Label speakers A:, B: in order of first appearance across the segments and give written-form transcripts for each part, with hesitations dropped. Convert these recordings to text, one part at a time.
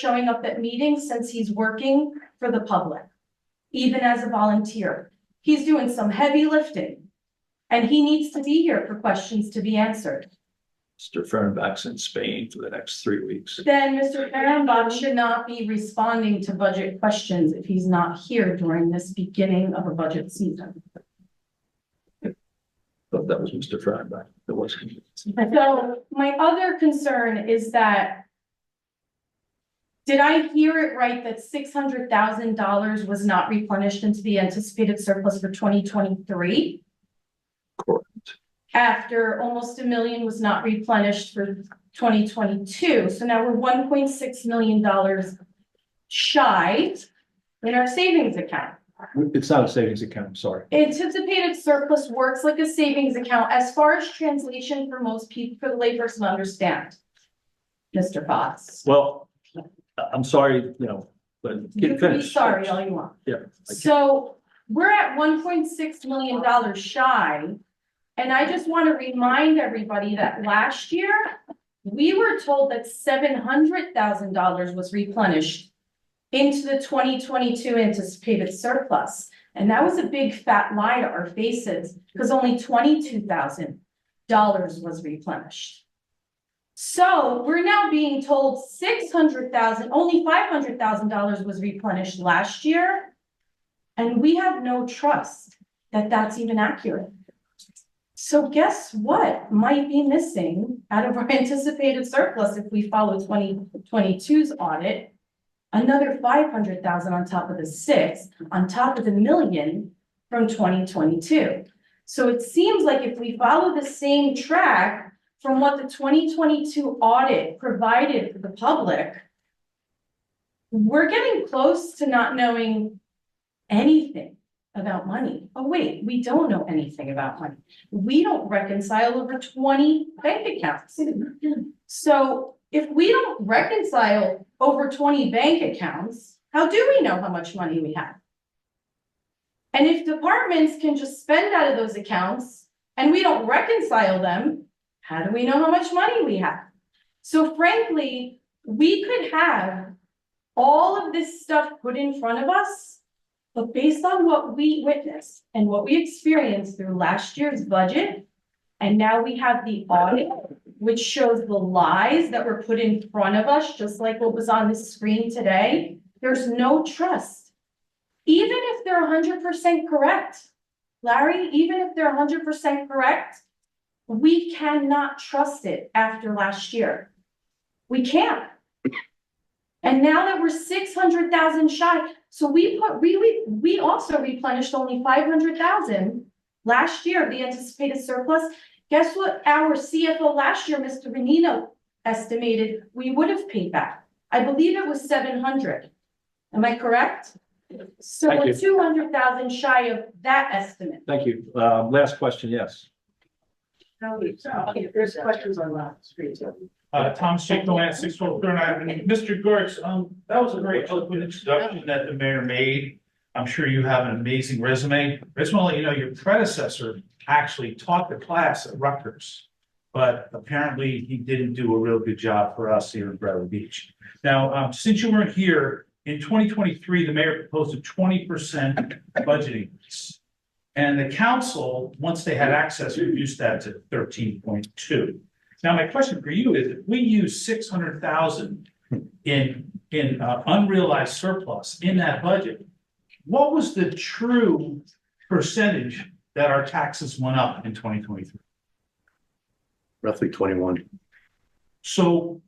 A: showing up at meetings since he's working for the public, even as a volunteer. He's doing some heavy lifting, and he needs to be here for questions to be answered.
B: Mr. Fernbach's in Spain for the next 3 weeks.
A: Then Mr. Fehrenbach should not be responding to budget questions if he's not here during this beginning of a budget season.
B: But that was Mr. Fernbach. It wasn't.
A: So my other concern is that, did I hear it right that $600,000 was not replenished into the anticipated surplus for 2023?
B: Correct.
A: After almost $1 million was not replenished for 2022. So now we're $1.6 million shy in our savings account.
B: It's not a savings account, I'm sorry.
A: Anticipated surplus works like a savings account as far as translation for most people, for the layperson to understand. Mr. Fox.
B: Well, I'm sorry, but
A: You can be sorry all you want.
B: Yeah.
A: So we're at $1.6 million shy. And I just want to remind everybody that last year, we were told that $700,000 was replenished into the 2022 anticipated surplus. And that was a big fat lie to our faces because only $22,000 was replenished. So we're now being told only $500,000 was replenished last year. And we have no trust that that's even accurate. So guess what might be missing out of our anticipated surplus if we follow 2022's audit? Another $500,000 on top of the 6, on top of the $1 million from 2022. So it seems like if we follow the same track from what the 2022 audit provided for the public, we're getting close to not knowing anything about money. Oh wait, we don't know anything about money. We don't reconcile over 20 bank accounts. So if we don't reconcile over 20 bank accounts, how do we know how much money we have? And if departments can just spend out of those accounts and we don't reconcile them, how do we know how much money we have? So frankly, we could have all of this stuff put in front of us, but based on what we witnessed and what we experienced through last year's budget, and now we have the audit, which shows the lies that were put in front of us, just like what was on the screen today, there's no trust. Even if they're 100% correct, Larry, even if they're 100% correct, we cannot trust it after last year. We can't. And now that we're 600,000 shy, so we also replenished only 500,000 last year of the anticipated surplus. Guess what our CFO last year, Mr. Benino, estimated we would have paid back? I believe it was 700. Am I correct? So
B: Thank
A: we're
B: you.
A: 200,000 shy of that estimate.
B: Thank you. Last question, yes.
C: There's questions on that screen.
D: Tom Schickle at 612 Thurn Avenue. Mr. Gartz, that was a very eloquent introduction that the mayor made. I'm sure you have an amazing resume. I just want to let you know your predecessor actually taught the class at Rutgers, but apparently he didn't do a real good job for us here in Bradley Beach. Now, since you weren't here, in 2023, the mayor proposed a 20% budget increase. And the council, once they had access, reduced that to 13.2. Now, my question for you is, if we use 600,000 in unrealized surplus in that budget, what was the true percentage that our taxes went up in 2023?
E: Roughly 21.
D: So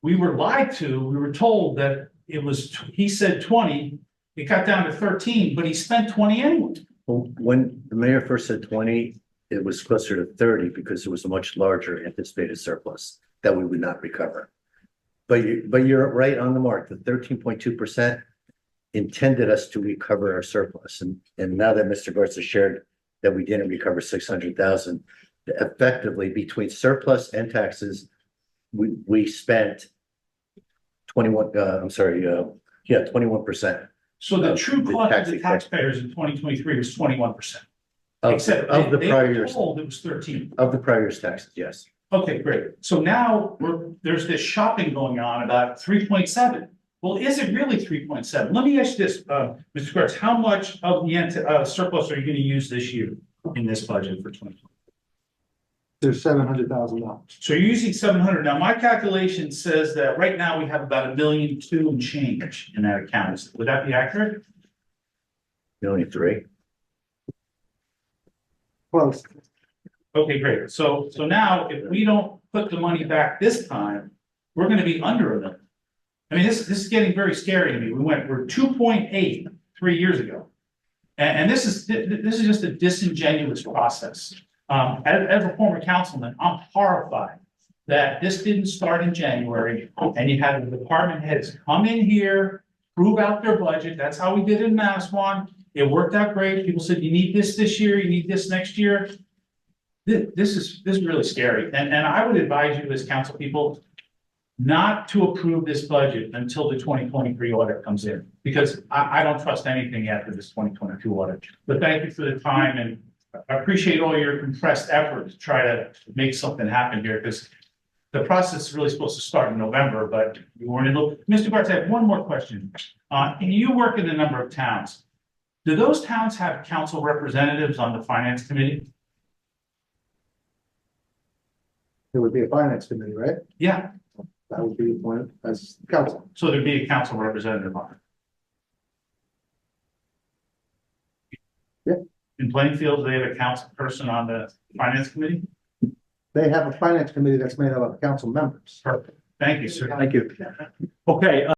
D: we were lied to. We were told that it was, he said 20, it got down to 13, but he spent 20 anyway.
E: Well, when the mayor first said 20, it was closer to 30 because it was a much larger anticipated surplus that we would not recover. But you're right on the mark. The 13.2% intended us to recover our surplus. And now that Mr. Gartz has shared that we didn't recover 600,000, effectively between surplus and taxes, we spent 21%.
D: So the true cost to the taxpayers in 2023 was 21%. Except
E: of the
D: they
E: prior
D: were
E: year's
D: told it was 13.
E: of the prior year's taxes, yes.
D: Okay, great. So now there's this shopping going on about 3.7. Well, is it really 3.7? Let me ask you this, Mr. Gartz, how much of the surplus are you gonna use this year in this budget for 2020?
F: There's $700,000.
D: So you're using 700. Now, my calculation says that right now we have about $1.2 million and change in that account. Would that be accurate?
E: $1,300,000.
F: Close.
D: Okay, great. So now if we don't put the money back this time, we're gonna be under $1 million. I mean, this is getting very scary to me. We're 2.8 3 years ago. And this is just a disingenuous process. As a former councilman, I'm horrified that this didn't start in January and you had the department heads come in here, prove out their budget. That's how we did it in Masswan. It worked out great. People said, you need this year, you need this next year. This is really scary. And I would advise you as council people not to approve this budget until the 2023 audit comes in, because I don't trust anything after this 2022 audit. But thank you for the time, and I appreciate all your compressed effort to try to make something happen here, because the process is really supposed to start in November, but you weren't in. Mr. Gartz, I have one more question. You work in a number of towns. Do those towns have council representatives on the finance committee?
F: It would be a finance committee, right?
D: Yeah,
F: That would be appointed as council.
D: so there'd be a council representative on it.
F: Yeah.
D: In Plainfield, they have a council person on the finance committee?
F: They have a finance committee that's made up of council members.
D: Perfect. Thank you, sir.
E: Thank you.
B: Okay,